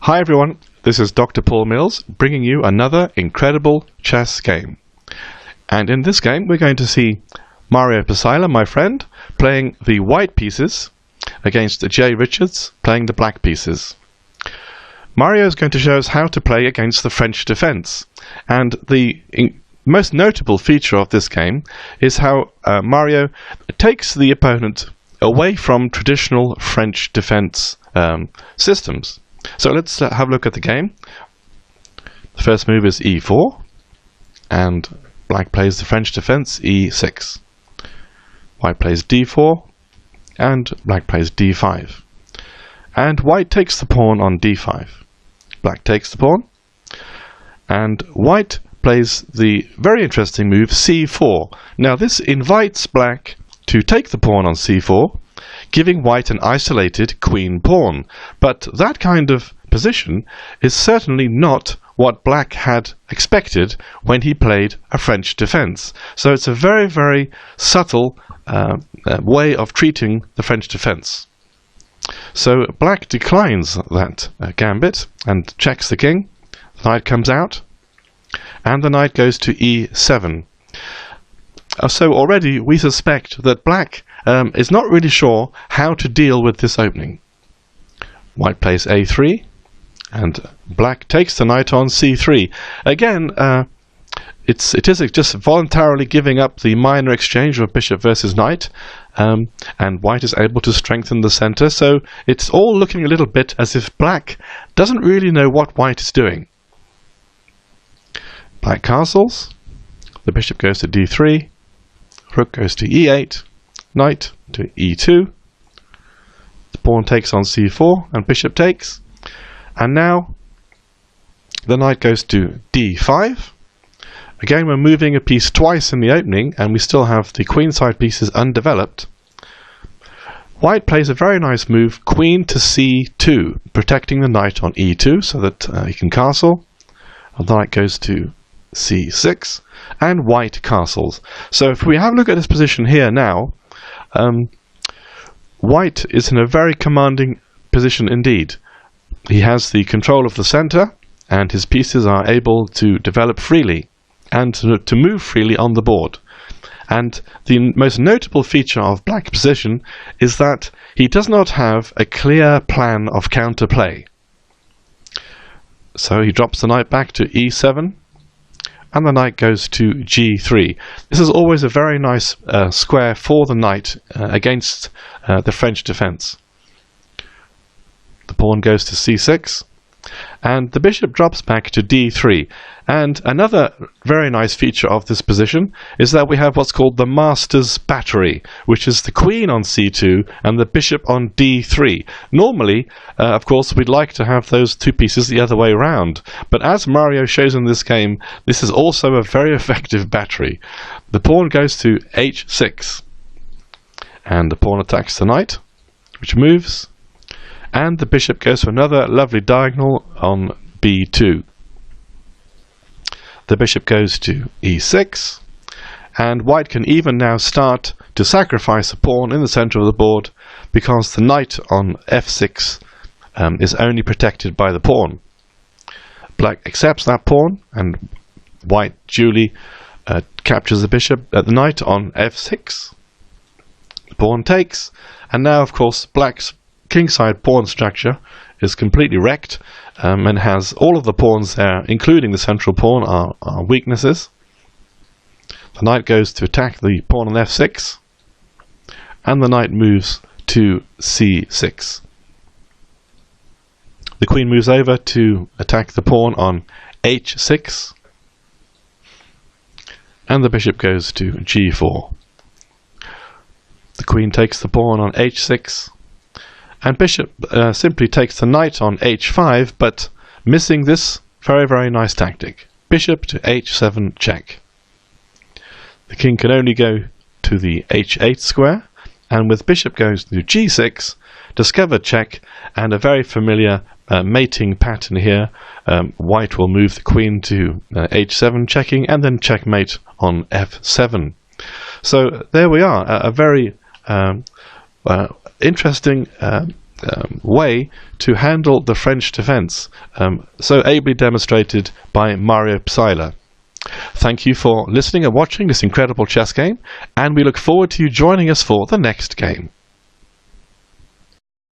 Hi everyone, this is Dr. Paul Mills bringing you another incredible chess game. And in this game we're going to see Mario Pasila, my friend, playing the white pieces against Jay Richards playing the black pieces. Mario is going to show us how to play against the French defense. And the most notable feature of this game is how Mario takes the opponent away from traditional French defense systems. So let's have a look at the game. The first move is e4, and black plays the French defense e6. White plays d4, and black plays d5. And white takes the pawn on d5. Black takes the pawn, and white plays the very interesting move c4. Now this invites black to take the pawn on c4, giving white an isolated queen pawn. But that kind of position is certainly not what black had expected when he played a French defense. So it's a very, very subtle way of treating the French defense. So black declines that gambit and checks the king. The knight comes out, and the knight goes to e7. So already we suspect that black is not really sure how to deal with this opening. White plays a3, and black takes the knight on c3. Again, it is just voluntarily giving up the minor exchange of bishop versus knight, and white is able to strengthen the center. So it's all looking a little bit as if black doesn't really know what white is doing. Black castles. The bishop goes to d3. Rook goes to e8, knight to e2, the pawn takes on c4, and bishop takes. And now the knight goes to d5. Again, we're moving a piece twice in the opening, and we still have the queenside pieces undeveloped. White plays a very nice move, queen to c2, protecting the knight on e2 so that he can castle. And the knight goes to c6, and white castles. So if we have a look at this position here now, white is in a very commanding position indeed. He has the control of the center, and his pieces are able to develop freely and to move freely on the board. And the most notable feature of black's position is that he does not have a clear plan of counterplay. So he drops the knight back to e7, and the knight goes to g3. This is always a very nice square for the knight against the French defense. The pawn goes to c6, and the bishop drops back to d3. And another very nice feature of this position is that we have what's called the master's battery, which is the queen on c2 and the bishop on d3. Normally, of course, we'd like to have those two pieces the other way around, but as Mario shows in this game, this is also a very effective battery. The pawn goes to h6, and the pawn attacks the knight, which moves, and the bishop goes for another lovely diagonal on b2. The bishop goes to e6, and white can even now start to sacrifice a pawn in the center of the board because the knight on f6 is only protected by the pawn. Black accepts that pawn, and white duly captures the knight on f6. The pawn takes, and now of course black's kingside pawn structure is completely wrecked, and has all of the pawns there, including the central pawn, are weaknesses. The knight goes to attack the pawn on f6, and the knight moves to c6. The queen moves over to attack the pawn on h6, and the bishop goes to g4. The queen takes the pawn on h6, and bishop simply takes the knight on h5, but missing this very, very nice tactic. Bishop to h7 check. The king can only go to the h8 square, and with bishop goes to g6, discover check, and a very familiar mating pattern here. White will move the queen to h7 checking, and then checkmate on f7. So there we are, a very interesting way to handle the French defence, so ably demonstrated by Mario Psylla. Thank you for listening and watching this incredible chess game, and we look forward to you joining us for the next game.